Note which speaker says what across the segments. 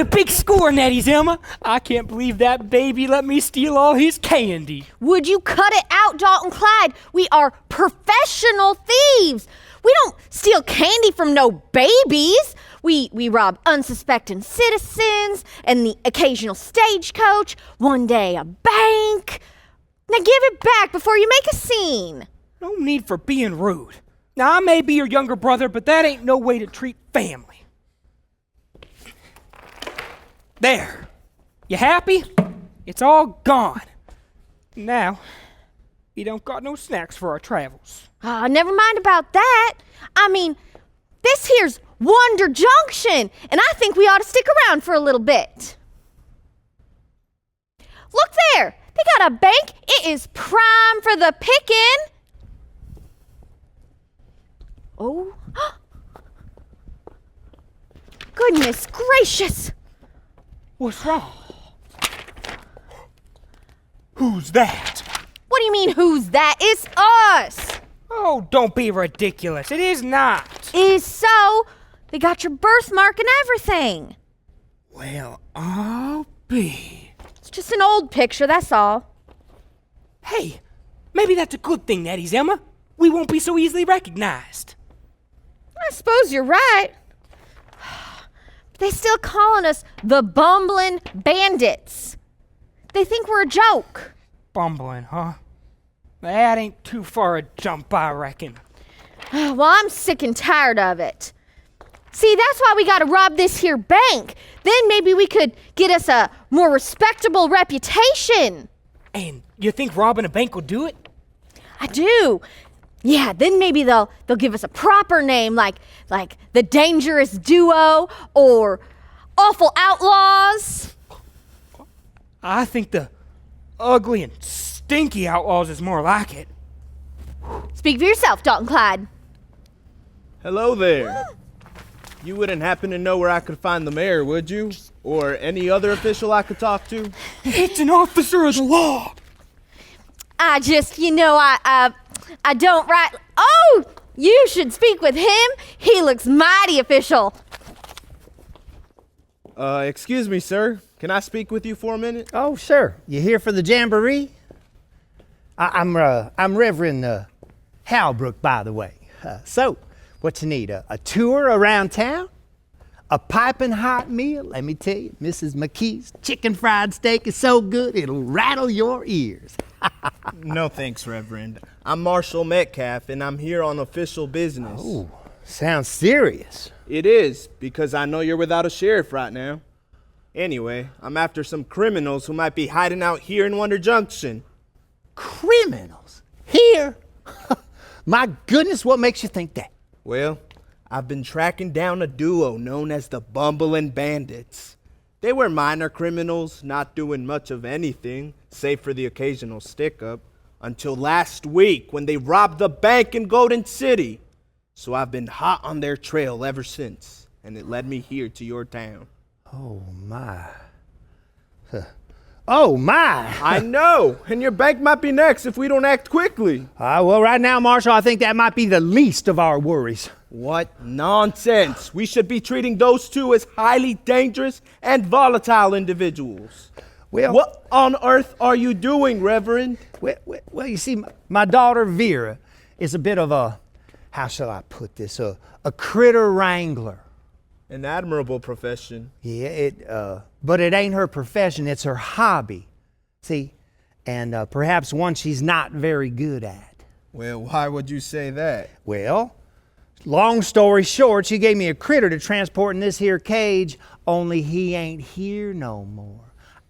Speaker 1: a big score, Natty Zelma. I can't believe that baby let me steal all his candy.
Speaker 2: Would you cut it out, Dalton Clyde? We are professional thieves. We don't steal candy from no babies. We rob unsuspecting citizens and the occasional stagecoach, one day a bank. Now give it back before you make a scene.
Speaker 1: No need for being rude. Now, I may be your younger brother, but that ain't no way to treat family. There. You happy? It's all gone. Now, we don't got no snacks for our travels.
Speaker 2: Never mind about that. I mean, this here's Wonder Junction, and I think we ought to stick around for a little bit. Look there. They got a bank. It is prime for the picking. Oh. Goodness gracious.
Speaker 1: What's wrong? Who's that?
Speaker 2: What do you mean, who's that? It's us.
Speaker 1: Oh, don't be ridiculous. It is not.
Speaker 2: Is so. They got your birthmark and everything.
Speaker 1: Well, I'll be.
Speaker 2: It's just an old picture, that's all.
Speaker 1: Hey, maybe that's a good thing, Natty Zelma. We won't be so easily recognized.
Speaker 2: I suppose you're right. But they still calling us the bumbling bandits. They think we're a joke.
Speaker 1: Bumbling, huh? That ain't too far a jump, I reckon.
Speaker 2: Well, I'm sick and tired of it. See, that's why we gotta rob this here bank. Then maybe we could get us a more respectable reputation.
Speaker 1: And you think robbing a bank will do it?
Speaker 2: I do. Yeah, then maybe they'll give us a proper name like the Dangerous Duo or Awful Outlaws.
Speaker 1: I think the ugly and stinky outlaws is more like it.
Speaker 2: Speak for yourself, Dalton Clyde.
Speaker 3: Hello there. You wouldn't happen to know where I could find the mayor, would you? Or any other official I could talk to?
Speaker 1: It's an officer of the law.
Speaker 2: I just, I don't write. Oh, you should speak with him. He looks mighty official.
Speaker 3: Excuse me, sir. Can I speak with you for a minute?
Speaker 4: Oh, sure. You here for the jamboree? I'm Reverend Halbrook, by the way. So, what you need? A tour around town? A piping hot meal? Let me tell you, Mrs. McKee's chicken fried steak is so good it'll rattle your ears.
Speaker 3: No thanks, Reverend. I'm Marshall Metcalf, and I'm here on official business.
Speaker 4: Oh, sounds serious.
Speaker 3: It is, because I know you're without a sheriff right now. Anyway, I'm after some criminals who might be hiding out here in Wonder Junction.
Speaker 4: Criminals? Here? My goodness, what makes you think that?
Speaker 3: Well, I've been tracking down a duo known as the Bumbling Bandits. They were minor criminals, not doing much of anything, save for the occasional stick-up, until last week when they robbed the bank in Golden City. So I've been hot on their trail ever since, and it led me here to your town.
Speaker 4: Oh, my. Oh, my.
Speaker 3: I know, and your bank might be next if we don't act quickly.
Speaker 4: Well, right now, Marshall, I think that might be the least of our worries.
Speaker 3: What nonsense. We should be treating those two as highly dangerous and volatile individuals.
Speaker 4: Well,
Speaker 3: what on earth are you doing, Reverend?
Speaker 4: Well, you see, my daughter Vera is a bit of a, how shall I put this, a critter wrangler.
Speaker 3: An admirable profession.
Speaker 4: Yeah, but it ain't her profession, it's her hobby. See, and perhaps one she's not very good at.
Speaker 3: Well, why would you say that?
Speaker 4: Well, long story short, she gave me a critter to transport in this here cage, only he ain't here no more.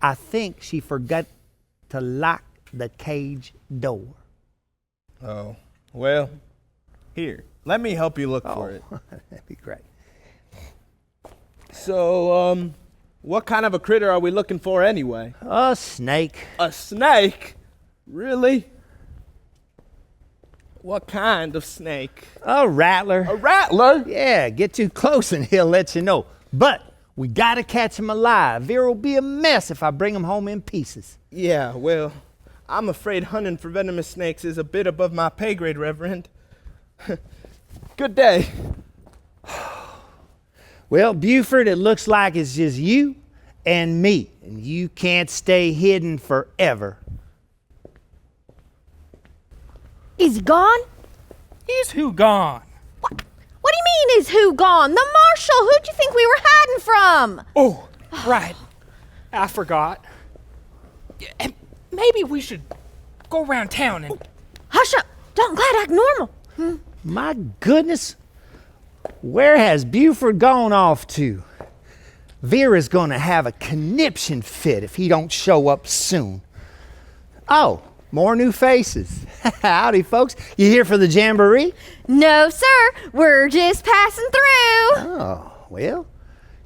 Speaker 4: I think she forgot to lock the cage door.
Speaker 3: Oh, well, here, let me help you look for it.
Speaker 4: That'd be great.
Speaker 3: So, what kind of a critter are we looking for anyway?
Speaker 4: A snake.
Speaker 3: A snake? Really? What kind of snake?
Speaker 4: A rattler.
Speaker 3: A rattler?
Speaker 4: Yeah, get too close and he'll let you know. But we gotta catch him alive. Vera'll be a mess if I bring him home in pieces.
Speaker 3: Yeah, well, I'm afraid hunting for venomous snakes is a bit above my pay grade, Reverend. Good day.
Speaker 4: Well, Buford, it looks like it's just you and me, and you can't stay hidden forever.
Speaker 2: Is he gone?
Speaker 1: He's who gone?
Speaker 2: What do you mean, is who gone? The marshal! Who'd you think we were hiding from?
Speaker 1: Oh, right. I forgot. And maybe we should go around town and...
Speaker 2: Hush up! Dalton Clyde, act normal.
Speaker 4: My goodness, where has Buford gone off to? Vera's gonna have a conniption fit if he don't show up soon. Oh, more new faces. Howdy, folks. You here for the jamboree?
Speaker 2: No, sir. We're just passing through.
Speaker 4: Oh, well,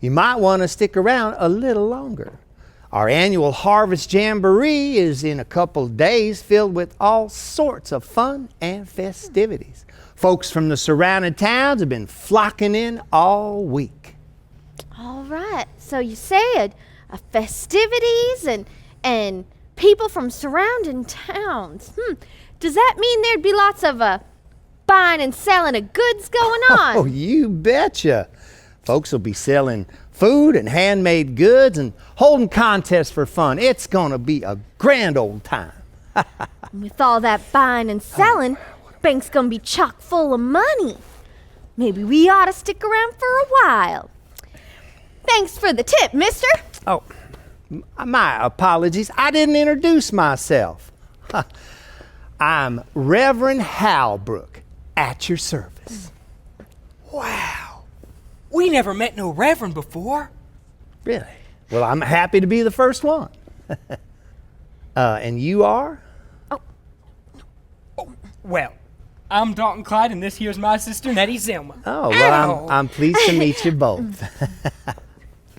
Speaker 4: you might want to stick around a little longer. Our annual Harvest Jamboree is in a couple days, filled with all sorts of fun and festivities. Folks from the surrounding towns have been flocking in all week.
Speaker 2: All right. So you said festivities and people from surrounding towns. Does that mean there'd be lots of buying and selling of goods going on?
Speaker 4: Oh, you betcha. Folks will be selling food and handmade goods and holding contests for fun. It's going to be a grand old time.
Speaker 2: With all that buying and selling, bank's going to be chock full of money. Maybe we ought to stick around for a while. Thanks for the tip, mister.
Speaker 4: Oh, my apologies. I didn't introduce myself. I'm Reverend Halbrook, at your service.
Speaker 1: Wow. We never met no reverend before.
Speaker 4: Really? Well, I'm happy to be the first one. And you are?
Speaker 1: Well, I'm Dalton Clyde, and this here's my sister, Nettie Zelma.
Speaker 4: Oh, well,
Speaker 1: Ow.
Speaker 4: I'm pleased to meet you both.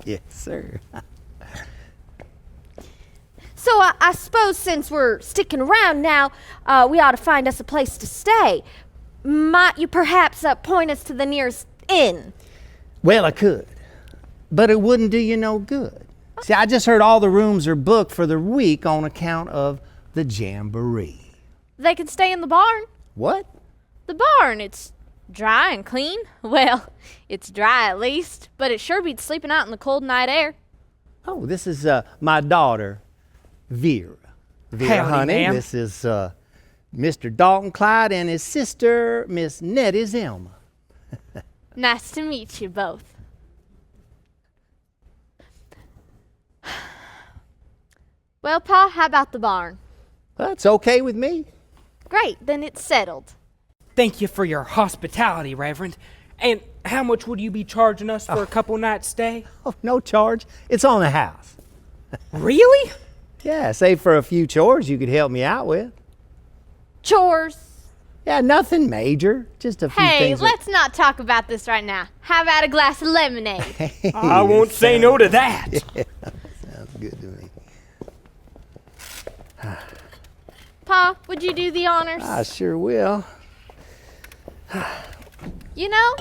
Speaker 4: Yes, sir.
Speaker 2: So I suppose since we're sticking around now, we ought to find us a place to stay. Might you perhaps point us to the nearest inn?
Speaker 4: Well, I could, but it wouldn't do you no good. See, I just heard all the rooms are booked for the week on account of the jamboree.
Speaker 5: They could stay in the barn.
Speaker 4: What?
Speaker 5: The barn, it's dry and clean. Well, it's dry at least, but it sure beats sleeping out in the cold night air.
Speaker 4: Oh, this is my daughter, Vera. Vera,
Speaker 1: Howdy,
Speaker 4: honey,
Speaker 1: ma'am.
Speaker 4: this is Mr. Dalton Clyde and his sister, Miss Nettie Zelma.
Speaker 5: Nice to meet you both. Well, Pa, how about the barn?
Speaker 4: That's okay with me.
Speaker 5: Great, then it's settled.
Speaker 1: Thank you for your hospitality, Reverend. And how much would you be charging us for a couple nights stay?
Speaker 4: Oh, no charge. It's on the house.
Speaker 1: Really?
Speaker 4: Yeah, save for a few chores you could help me out with.
Speaker 5: Chores.
Speaker 4: Yeah, nothing major. Just a few
Speaker 5: Hey,
Speaker 4: things.
Speaker 5: let's not talk about this right now. How about a glass of lemonade?
Speaker 1: I won't say no to that.
Speaker 4: Sounds good to me.
Speaker 5: Pa, would you do the honors?
Speaker 4: I sure will.
Speaker 5: You know,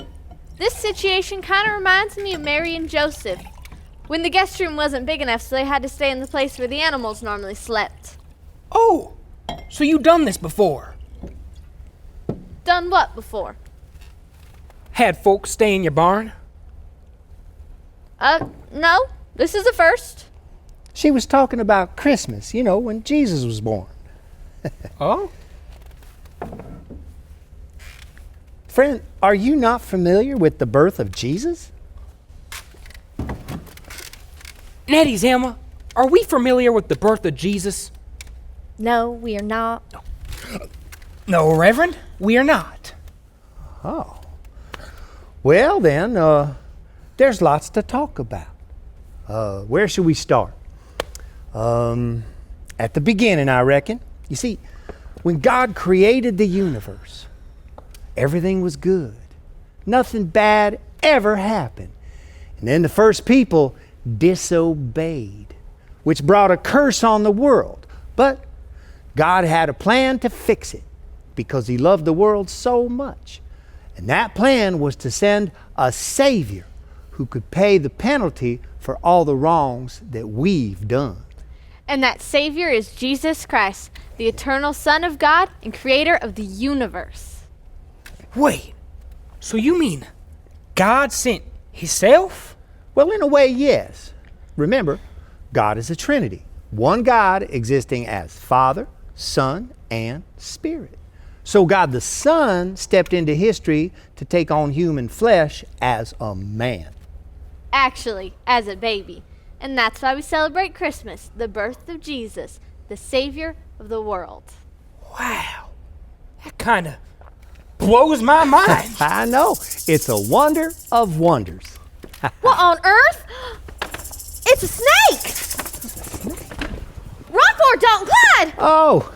Speaker 5: this situation kind of reminds me of Mary and Joseph, when the guest room wasn't big enough, so they had to stay in the place where the animals normally slept.
Speaker 1: Oh, so you done this before?
Speaker 5: Done what before?
Speaker 1: Had folks stay in your barn?
Speaker 5: No, this is the first.
Speaker 4: She was talking about Christmas, you know, when Jesus was born.
Speaker 1: Oh?
Speaker 4: Friend, are you not familiar with the birth of Jesus?
Speaker 1: Nettie Zelma, are we familiar with the birth of Jesus?
Speaker 2: No, we are not.
Speaker 1: No, Reverend, we are not.
Speaker 4: Oh. Well, then, there's lots to talk about. Where should we start? At the beginning, I reckon. You see, when God created the universe, everything was good. Nothing bad ever happened. And then the first people disobeyed, which brought a curse on the world. But God had a plan to fix it because He loved the world so much. And that plan was to send a Savior who could pay the penalty for all the wrongs that we've done.
Speaker 5: And that Savior is Jesus Christ, the eternal Son of God and creator of the universe.
Speaker 1: Wait, so you mean God sent Himself?
Speaker 4: Well, in a way, yes. Remember, God is a Trinity, one God existing as Father, Son, and Spirit. So God the Son stepped into history to take on human flesh as a man.
Speaker 5: Actually, as a baby. And that's why we celebrate Christmas, the birth of Jesus, the Savior of the world.
Speaker 1: Wow. That kind of blows my mind.
Speaker 4: I know, it's a wonder of wonders.
Speaker 2: What on earth? It's a snake! Run for it, Dalton Clyde!
Speaker 4: Oh,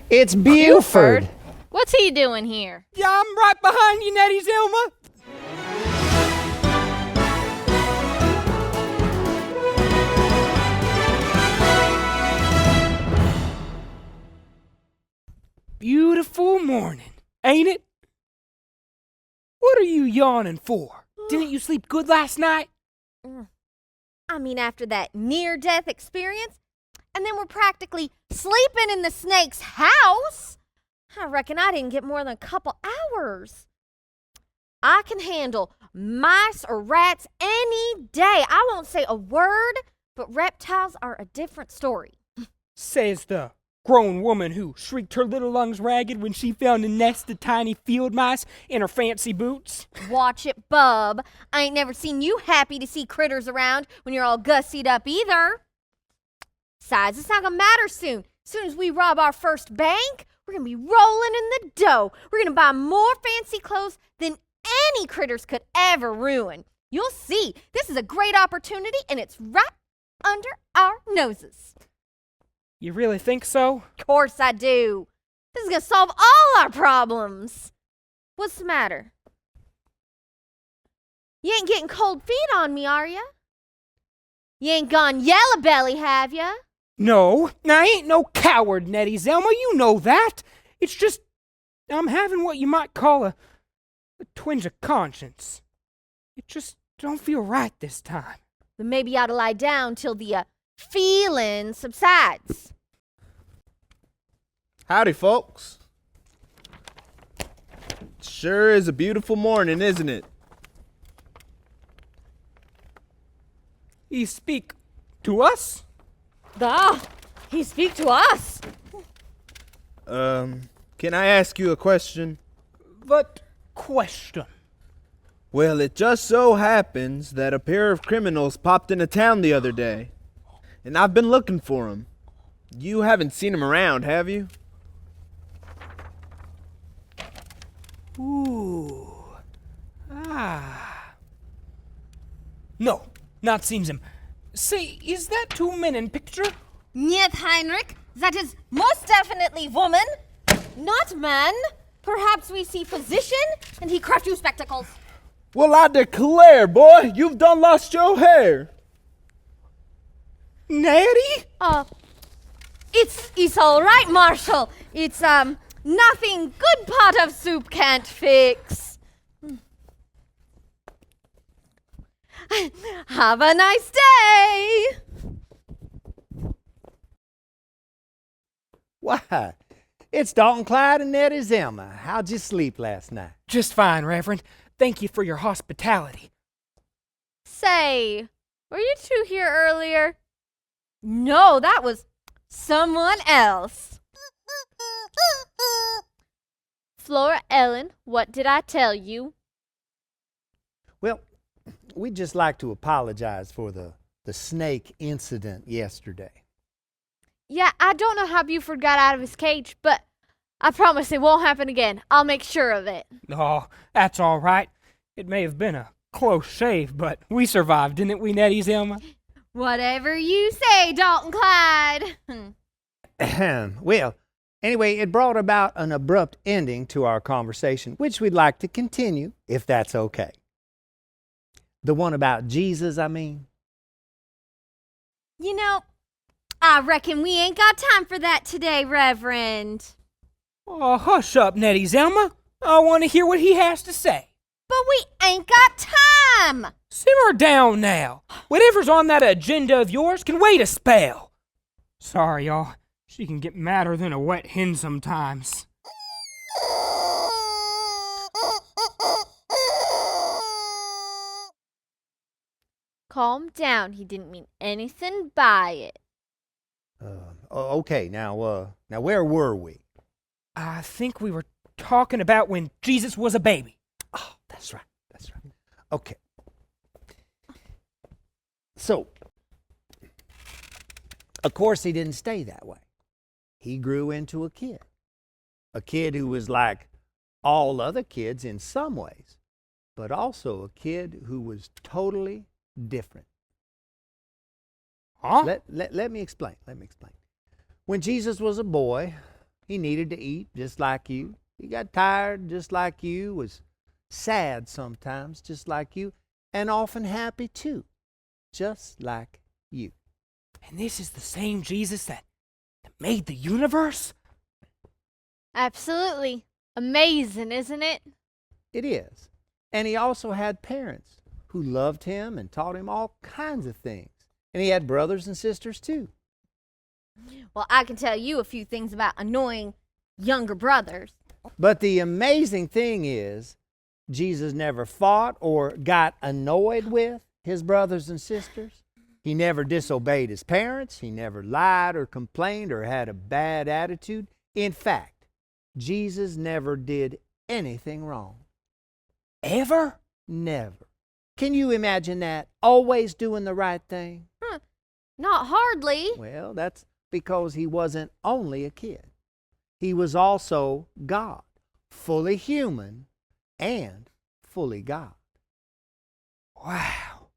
Speaker 4: it's Buford.
Speaker 5: What's he doing here?
Speaker 1: Yeah, I'm right behind you, Nettie Zelma. Beautiful morning, ain't it? What are you yawning for? Didn't you sleep good last night?
Speaker 2: I mean, after that near-death experience, and then we're practically sleeping in the snake's house, I reckon I didn't get more than a couple hours. I can handle mice or rats any day. I won't say a word, but reptiles are a different story.
Speaker 1: Says the grown woman who shrieked her little lungs ragged when she found a nest of tiny field mice in her fancy boots.
Speaker 2: Watch it, bub. I ain't never seen you happy to see critters around when you're all gussied up either. Besides, it's not gonna matter soon. As soon as we rob our first bank, we're gonna be rolling in the dough. We're gonna buy more fancy clothes than any critters could ever ruin. You'll see. This is a great opportunity, and it's right under our noses.
Speaker 1: You really think so?
Speaker 2: Of course I do. This is gonna solve all our problems. What's the matter? You ain't getting cold feet on me, are ya? You ain't gone yellow belly, have ya?
Speaker 1: No, I ain't no coward, Nettie Zelma. You know that. It's just I'm having what you might call a twinge of conscience. It just don't feel right this time.
Speaker 2: Then maybe you ought to lie down till the feeling subsides.
Speaker 3: Howdy, folks. Sure is a beautiful morning, isn't it?
Speaker 1: You speak to us?
Speaker 2: He speak to us.
Speaker 3: Can I ask you a question?
Speaker 1: What question?
Speaker 3: Well, it just so happens that a pair of criminals popped into town the other day, and I've been looking for them. You haven't seen them around, have you?
Speaker 1: Ooh. Ah. No, not seen him. Say, is that two men in picture?
Speaker 2: Niet, Heinrich. That is most definitely woman, not man. Perhaps we see physician, and he craft you spectacles.
Speaker 3: Well, I declare, boy, you've done lost your hair.
Speaker 1: Nettie?
Speaker 2: It's all right, Marshal. It's, nothing good pot of soup can't fix. Have a nice day.
Speaker 4: Why, it's Dalton Clyde and Nettie Zelma. How'd you sleep last night?
Speaker 1: Just fine, Reverend. Thank you for your hospitality.
Speaker 5: Say, were you two here earlier?
Speaker 2: No, that was someone else.
Speaker 5: Flora Ellen, what did I tell you?
Speaker 4: Well, we'd just like to apologize for the snake incident yesterday.
Speaker 5: Yeah, I don't know how Buford got out of his cage, but I promise it won't happen again. I'll make sure of it.
Speaker 1: Oh, that's all right. It may have been a close shave, but we survived, didn't we, Nettie Zelma?
Speaker 2: Whatever you say, Dalton Clyde.
Speaker 4: Well, anyway, it brought about an abrupt ending to our conversation, which we'd like to continue, if that's okay. The one about Jesus, I mean.
Speaker 2: You know, I reckon we ain't got time for that today, Reverend.
Speaker 1: Oh, hush up, Nettie Zelma. I want to hear what he has to say.
Speaker 2: But we ain't got time.
Speaker 1: Simmer down now. Whatever's on that agenda of yours can wait a spell. Sorry, y'all. She can get madder than a wet hen sometimes.
Speaker 5: Calm down. He didn't mean anything by it.
Speaker 4: Okay, now where were we?
Speaker 1: I think we were talking about when Jesus was a baby.
Speaker 4: Oh, that's right. That's right. Okay. So, of course, he didn't stay that way. He grew into a kid who was like all other kids in some ways, but also a kid who was totally different.
Speaker 1: Huh?
Speaker 4: Let me explain. When Jesus was a boy, he needed to eat just like you. He got tired just like you, was sad sometimes just like you, and often happy too, just like you.
Speaker 1: And this is the same Jesus that made the universe?
Speaker 5: Absolutely. Amazing, isn't it?
Speaker 4: It is. And he also had parents who loved him and taught him all kinds of things. And he had brothers and sisters too.
Speaker 2: Well, I can tell you a few things about annoying younger brothers.
Speaker 4: But the amazing thing is, Jesus never fought or got annoyed with his brothers and sisters. He never disobeyed his parents. He never lied or complained or had a bad attitude. In fact, Jesus never did anything wrong.
Speaker 1: Ever?
Speaker 4: Never. Can you imagine that? Always doing the right thing?
Speaker 2: Not hardly.
Speaker 4: Well, that's because he wasn't only a kid. He was also God, fully human and fully God.
Speaker 1: Wow.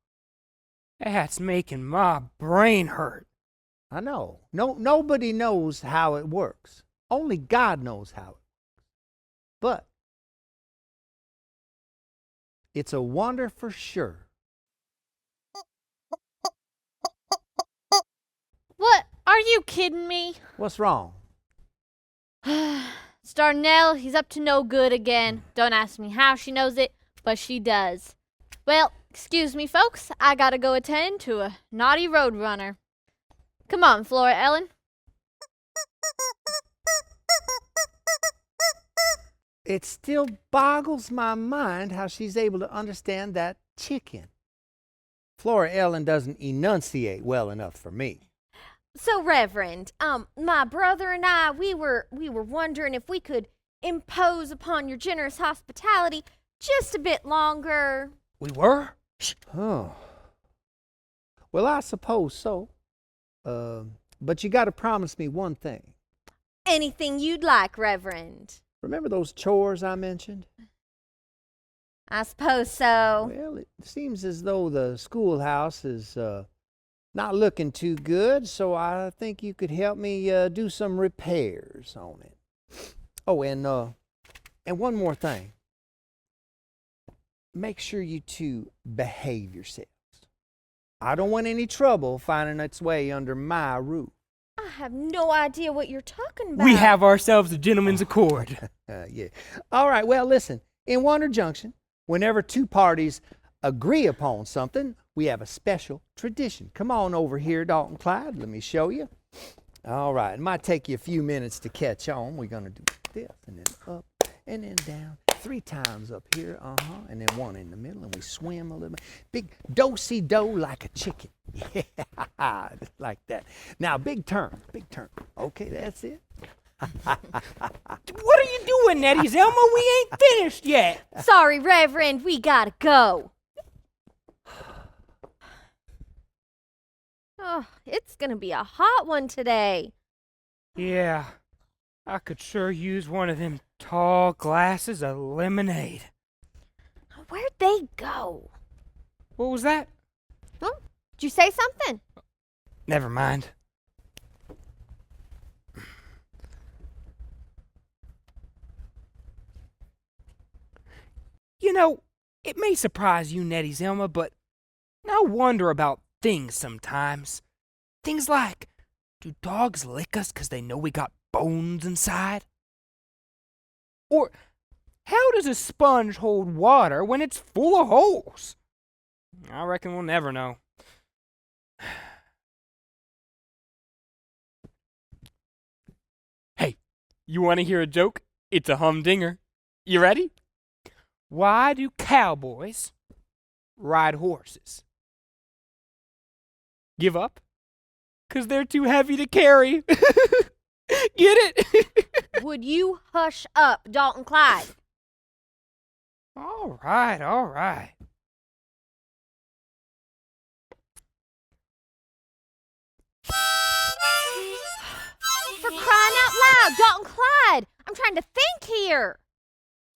Speaker 1: That's making my brain hurt.
Speaker 4: I know. Nobody knows how it works. Only God knows how it works. But it's a wonder for sure.
Speaker 5: What? Are you kidding me?
Speaker 4: What's wrong?
Speaker 5: Starnell, he's up to no good again. Don't ask me how she knows it, but she does. Well, excuse me, folks. I gotta go attend to a naughty roadrunner. Come on, Flora Ellen.
Speaker 4: It still boggles my mind how she's able to understand that chicken. Flora Ellen doesn't enunciate well enough for me.
Speaker 2: So, Reverend, my brother and I, we were wondering if we could impose upon your generous hospitality just a bit longer.
Speaker 1: We were?
Speaker 4: Oh. Well, I suppose so. But you got to promise me one thing.
Speaker 2: Anything you'd like, Reverend.
Speaker 4: Remember those chores I mentioned?
Speaker 2: I suppose so.
Speaker 4: Well, it seems as though the schoolhouse is not looking too good, so I think you could help me do some repairs on it. Oh, and one more thing. Make sure you two behave yourselves. I don't want any trouble finding its way under my roof.
Speaker 2: I have no idea what you're talking about.
Speaker 1: We have ourselves a gentleman's accord.
Speaker 4: Yeah. All right, well, listen. In Wonder Junction, whenever two parties agree upon something, we have a special tradition. Come on over here, Dalton Clyde. Let me show you. All right. It might take you a few minutes to catch on. We're going to do this, and then up, and then down. 3 times up here, and then 1 in the middle, and we swim a little bit. Big do-si-do like a chicken. Yeah, just like that. Now, big turn. Okay, that's it.
Speaker 1: What are you doing, Nettie Zelma? We ain't finished yet.
Speaker 2: Sorry, Reverend, we gotta go. Oh, it's gonna be a hot one today.
Speaker 1: Yeah, I could sure use one of them tall glasses of lemonade.
Speaker 2: Where'd they go?
Speaker 1: What was that?
Speaker 2: Oh, did you say something?
Speaker 1: Never mind. You know, it may surprise you, Nettie Zelma, but I wonder about things sometimes. Things like, do dogs lick us 'cause they know we got bones inside? Or, how does a sponge hold water when it's full of holes? I reckon we'll never know. Hey, you want to hear a joke? It's a humdinger. You ready? Why do cowboys ride horses? Give up? 'Cause they're too heavy to carry. Get it?
Speaker 2: Would you hush up, Dalton Clyde?
Speaker 1: All right, all right.
Speaker 2: For crying out loud, Dalton Clyde! I'm trying to think here.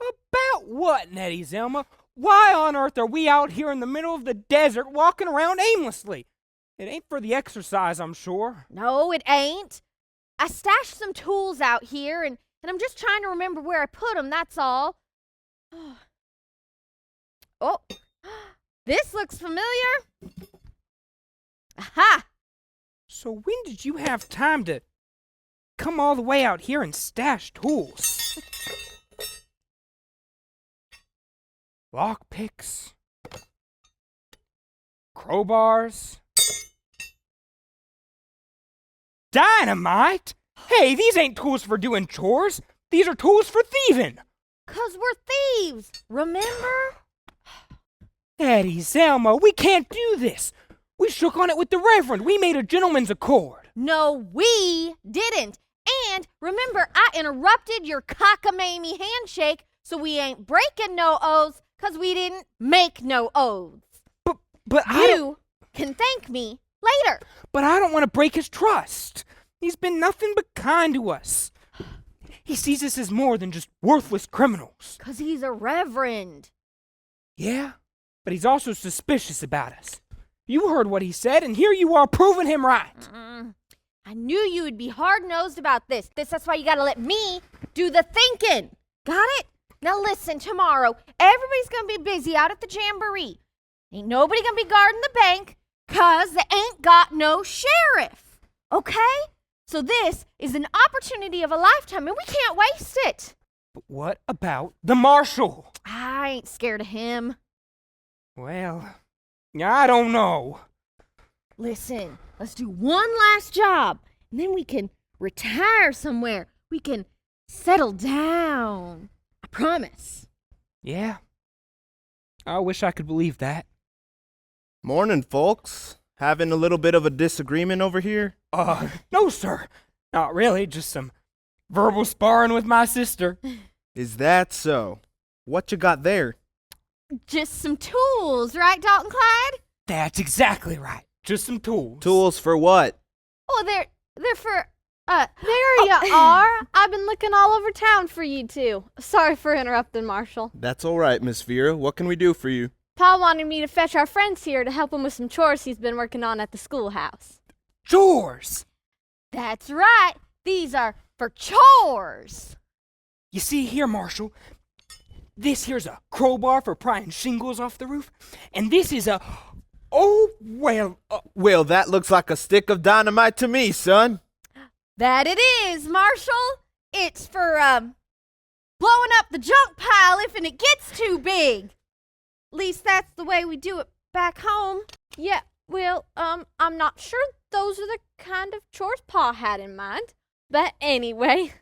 Speaker 1: About what, Nettie Zelma? Why on earth are we out here in the middle of the desert walking around aimlessly? It ain't for the exercise, I'm sure.
Speaker 2: No, it ain't. I stashed some tools out here, and I'm just trying to remember where I put them, that's all. Oh, this looks familiar. Aha!
Speaker 1: So when did you have time to come all the way out here and stash tools? Lockpicks, crowbars, dynamite? Hey, these ain't tools for doing chores. These are tools for thieving.
Speaker 2: 'Cause we're thieves, remember?
Speaker 1: Eddie, Zelma, we can't do this. We shook on it with the Reverend. We made a gentleman's accord.
Speaker 2: No, we didn't. And remember, I interrupted your cockamamie handshake, so we ain't breaking no oaths, 'cause we didn't make no oaths.
Speaker 1: But
Speaker 2: You can thank me later.
Speaker 1: But I don't want to break his trust. He's been nothing but kind to us. He sees us as more than just worthless criminals.
Speaker 2: 'Cause he's a reverend.
Speaker 1: Yeah, but he's also suspicious about us. You heard what he said, and here you are proving him right.
Speaker 2: I knew you would be hard-nosed about this. That's why you gotta let me do the thinking. Got it? Now listen, tomorrow, everybody's gonna be busy out at the jamboree. Ain't nobody gonna be guarding the bank, 'cause they ain't got no sheriff. Okay? So this is an opportunity of a lifetime, and we can't waste it.
Speaker 1: But what about the marshal?
Speaker 2: I ain't scared of him.
Speaker 1: Well, I don't know.
Speaker 2: Listen, let's do one last job, and then we can retire somewhere. We can settle down. I promise.
Speaker 1: Yeah, I wish I could believe that.
Speaker 3: Morning, folks. Having a little bit of a disagreement over here?
Speaker 1: No, sir. Not really, just some verbal sparring with my sister.
Speaker 3: Is that so? What you got there?
Speaker 2: Just some tools, right, Dalton Clyde?
Speaker 1: That's exactly right. Just some tools.
Speaker 3: Tools for what?
Speaker 2: Oh, they're for,
Speaker 5: There you are. I've been looking all over town for you two. Sorry for interrupting, Marshall.
Speaker 3: That's all right, Miss Vera. What can we do for you?
Speaker 5: Pa wanted me to fetch our friends here to help him with some chores he's been working on at the schoolhouse.
Speaker 1: Chores!
Speaker 2: That's right. These are for chores.
Speaker 1: You see here, Marshall, this here's a crowbar for prying shingles off the roof, and this is a... Oh, well...
Speaker 3: Well, that looks like a stick of dynamite to me, son.
Speaker 2: That it is, Marshall. It's for, blowing up the junk pile if it gets too big. At least that's the way we do it back home.
Speaker 5: Yeah, well, I'm not sure those are the kind of chores Pa had in mind. But anyway,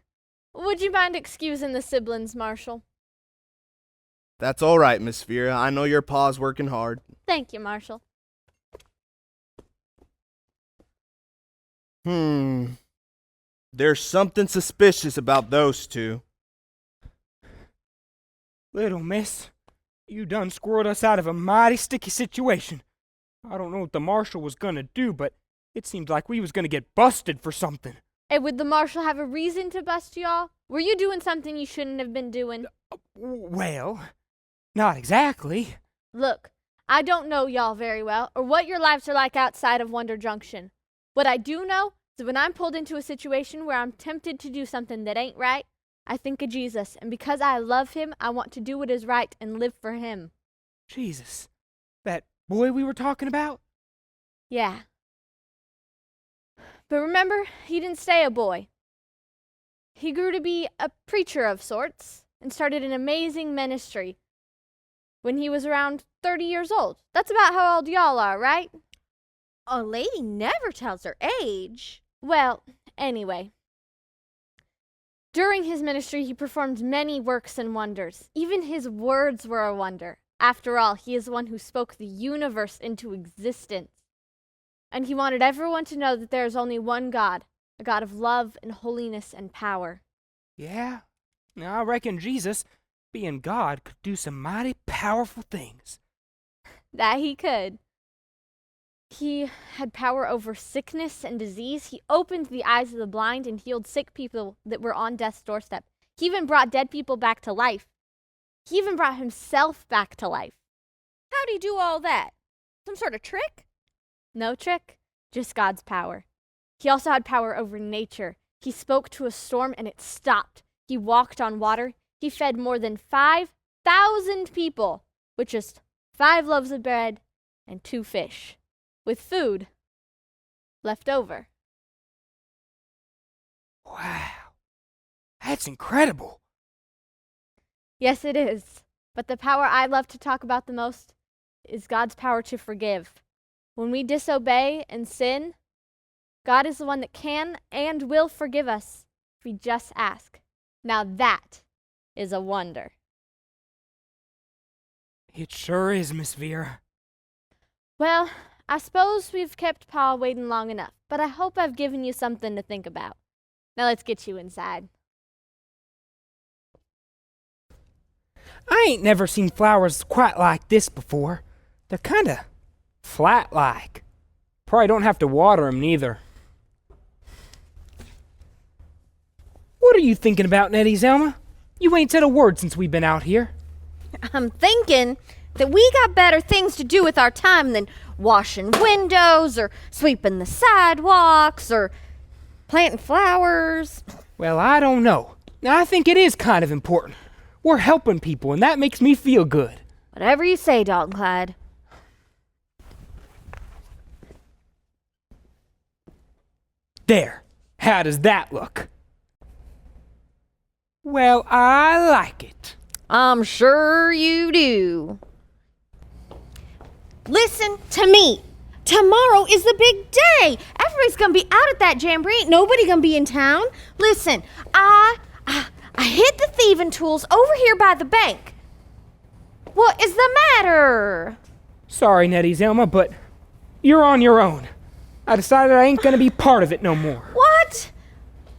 Speaker 5: would you mind excusing the siblings, Marshall?
Speaker 3: That's all right, Miss Vera. I know your pa's working hard.
Speaker 5: Thank you, Marshall.
Speaker 3: There's something suspicious about those two.
Speaker 1: Little miss, you done squirreled us out of a mighty sticky situation. I don't know what the marshal was gonna do, but it seemed like we was gonna get busted for something.
Speaker 5: And would the marshal have a reason to bust y'all? Were you doing something you shouldn't have been doing?
Speaker 1: Well, not exactly.
Speaker 5: Look, I don't know y'all very well, or what your lives are like outside of Wonder Junction. What I do know is when I'm pulled into a situation where I'm tempted to do something that ain't right, I think of Jesus, and because I love him, I want to do what is right and live for him.
Speaker 1: Jesus, that boy we were talking about?
Speaker 5: Yeah. But remember, he didn't stay a boy. He grew to be a preacher of sorts and started an amazing ministry when he was around 30 years old. That's about how old y'all are, right?
Speaker 2: A lady never tells her age.
Speaker 5: Well, anyway. During his ministry, he performed many works and wonders. Even his words were a wonder. After all, he is the one who spoke the universe into existence. And he wanted everyone to know that there is only one God, a God of love and holiness and power.
Speaker 1: Yeah, I reckon Jesus, being God, could do some mighty powerful things.
Speaker 5: That he could. He had power over sickness and disease. He opened the eyes of the blind and healed sick people that were on death's doorstep. He even brought dead people back to life. He even brought himself back to life.
Speaker 2: How'd he do all that? Some sort of trick?
Speaker 5: No trick, just God's power. He also had power over nature. He spoke to a storm and it stopped. He walked on water. He fed more than 5,000 people with just 5 loaves of bread and 2 fish, with food left over.
Speaker 1: Wow, that's incredible.
Speaker 5: Yes, it is. But the power I love to talk about the most is God's power to forgive. When we disobey and sin, God is the one that can and will forgive us if we just ask. Now that is a wonder.
Speaker 1: It sure is, Miss Vera.
Speaker 5: Well, I suppose we've kept Pa waiting long enough, but I hope I've given you something to think about. Now let's get you inside.
Speaker 1: I ain't never seen flowers quite like this before. They're kinda flat-like. Probably don't have to water 'em neither. What are you thinking about, Nettie Zelma? You ain't said a word since we've been out here.
Speaker 2: I'm thinking that we got better things to do with our time than washing windows or sweeping the sidewalks or planting flowers.
Speaker 1: Well, I don't know. I think it is kind of important. We're helping people, and that makes me feel good.
Speaker 2: Whatever you say, Dalton Clyde.
Speaker 1: There. How does that look? Well, I like it.
Speaker 2: I'm sure you do. Listen to me. Tomorrow is the big day. Everybody's gonna be out at that jamboree. Ain't nobody gonna be in town. Listen, I hid the thieving tools over here by the bank. What is the matter?
Speaker 1: Sorry, Nettie Zelma, but you're on your own. I decided I ain't gonna be part of it no more.
Speaker 2: What?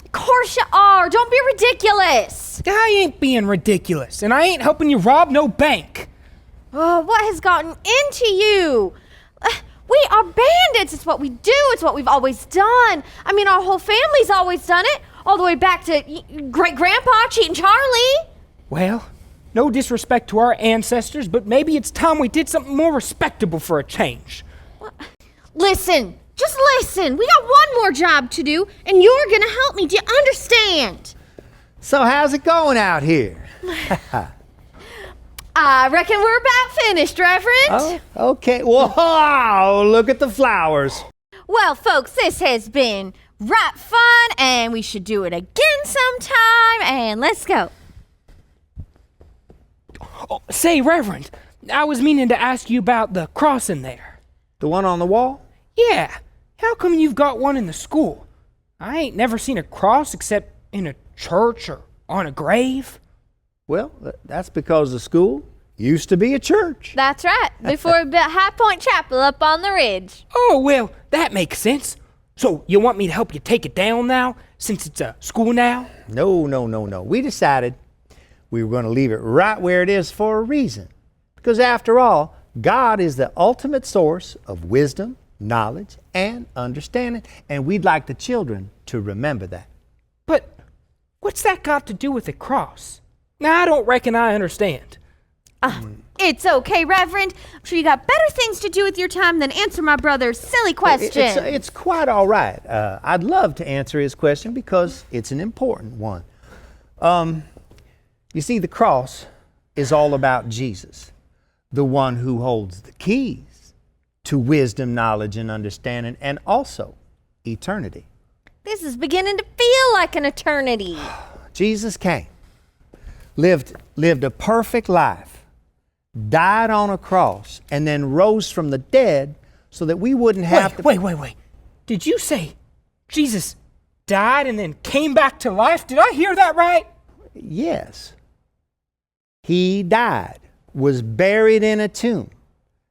Speaker 2: Of course you are. Don't be ridiculous.
Speaker 1: I ain't being ridiculous, and I ain't helping you rob no bank.
Speaker 2: Oh, what has gotten into you? We are bandits. It's what we do. It's what we've always done. I mean, our whole family's always done it, all the way back to great-grandpa cheating Charlie.
Speaker 1: Well, no disrespect to our ancestors, but maybe it's time we did something more respectable for a change.
Speaker 2: Listen, just listen. We got one more job to do, and you're gonna help me. Do you understand?
Speaker 4: So how's it going out here?
Speaker 2: I reckon we're about finished, Reverend.
Speaker 4: Oh, okay. Whoa, look at the flowers.
Speaker 2: Well, folks, this has been right fun, and we should do it again sometime, and let's go.
Speaker 1: Oh, say, Reverend, I was meaning to ask you about the cross in there.
Speaker 4: The one on the wall?
Speaker 1: Yeah, how come you've got one in the school? I ain't never seen a cross except in a church or on a grave.
Speaker 4: Well, that's because the school used to be a church.
Speaker 5: That's right, before we built High Point Chapel up on the ridge.
Speaker 1: Oh, well, that makes sense. So you want me to help you take it down now, since it's a school now?
Speaker 4: No. We decided we were going to leave it right where it is for a reason. Because after all, God is the ultimate source of wisdom, knowledge, and understanding. And we'd like the children to remember that.
Speaker 1: But what's that got to do with the cross? Now, I don't reckon I understand.
Speaker 2: It's okay, Reverend. I'm sure you got better things to do with your time than answer my brother's silly question.
Speaker 4: It's quite all right. I'd love to answer his question because it's an important one. You see, the cross is all about Jesus, the one who holds the keys to wisdom, knowledge, and understanding, and also eternity.
Speaker 2: This is beginning to feel like an eternity.
Speaker 4: Jesus came, lived a perfect life, died on a cross, and then rose from the dead so that we wouldn't have to...
Speaker 1: Wait. Did you say Jesus died and then came back to life? Did I hear that right?
Speaker 4: Yes. He died, was buried in a tomb.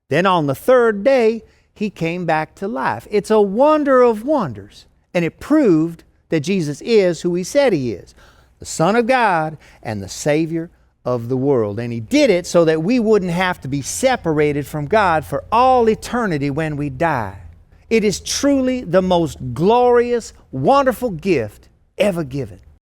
Speaker 4: Then on the third day, he came back to life. It's a wonder of wonders, and it proved that Jesus is who he said he is, the Son of God and the Savior of the world. And he did it so that we wouldn't have to be separated from God for all eternity when we die. It is truly the most glorious, wonderful gift ever given.